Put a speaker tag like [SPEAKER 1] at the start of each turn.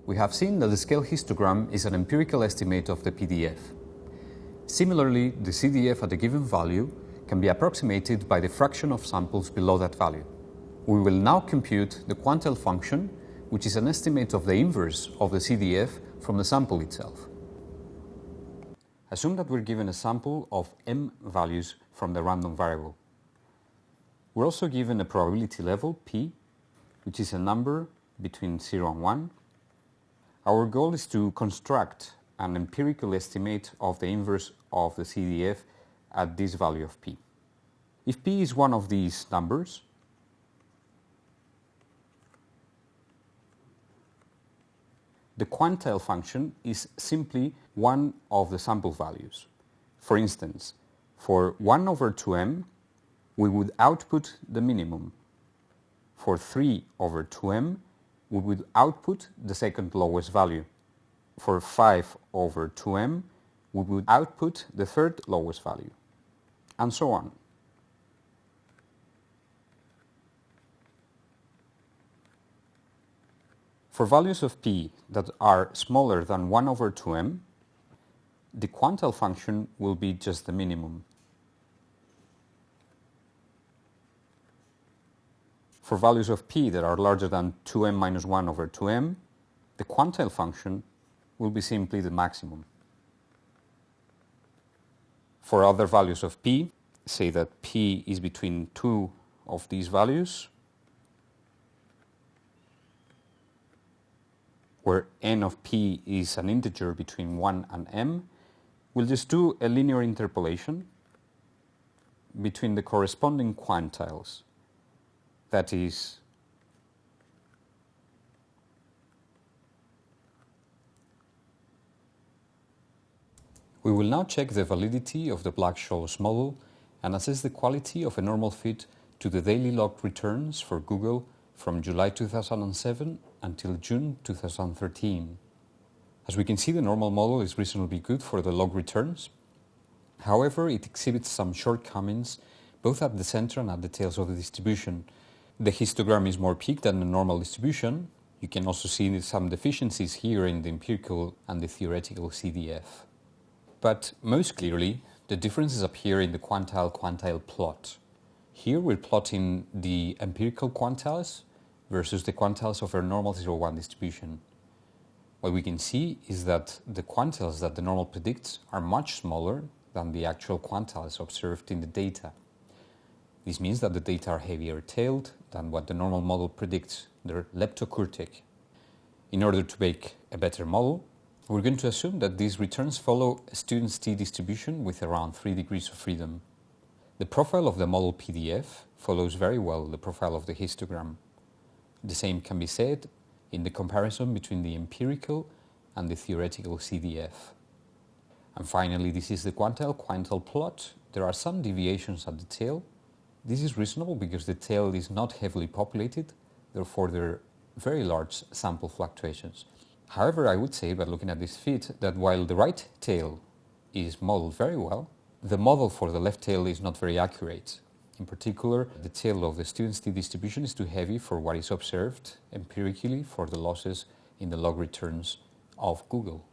[SPEAKER 1] We have seen that the scale histogram is an empirical estimate of the PDF. Similarly, the CDF at a given value can be approximated by the fraction of samples below that value. We will now compute the Quantile function, which is an estimate of the inverse of the CDF from the sample itself. Assume that we're given a sample of m values from the random variable. We're also given a probability level, p, which is a number between 0 and 1. Our goal is to construct an empirical estimate of the inverse of the CDF at this value of p. If p is one of these numbers, the Quantile function is simply one of the sample values. For instance, for 1 over 2m, we would output the minimum. For 3 over 2m, we would output the second lowest value. For 5 over 2m, we would output the third lowest value, and so on. For values of p that are smaller than 1 over 2m, the Quantile function will be just the minimum. For values of p that are larger than 2m minus 1 over 2m, the Quantile function will be simply the maximum. For other values of p, say that p is between two of these values, where n of p is an integer between 1 and m, we'll just do a linear interpolation between the corresponding quantiles. That is, we will now check the validity of the Black-Scholes model and assess the quality of a normal fit to the daily logged returns for Google from July 2007 until June 2013. As we can see, the normal model is reasonably good for the log returns. However, it exhibits some shortcomings both at the center and at the tails of the distribution. The histogram is more peaked than the normal distribution. You can also see some deficiencies here in the empirical and the theoretical CDF. But most clearly, the differences appear in the Quantile plot. Here we're plotting the empirical quantiles versus the quantiles of our normal 0-1 distribution. What we can see is that the quantiles that the normal predicts are much smaller than the actual quantiles observed in the data. This means that the data are heavier tailed than what the normal model predicts. They're leptokurtic. In order to make a better model, we're going to assume that these returns follow a student's t-distribution with around 3 degrees of freedom. The profile of the model PDF follows very well the profile of the histogram. The same can be said in the comparison between the empirical and the theoretical CDF. And finally, this is the Quantile plot. There are some deviations at the tail. This is reasonable because the tail is not heavily populated, therefore there are very large sample fluctuations. However, I would say, by looking at this fit, that while the right tail is modeled very well, the model for the left tail is not very accurate. In particular, the tail of the student's t-distribution is too heavy for what is observed empirically for the losses in the log returns of Google.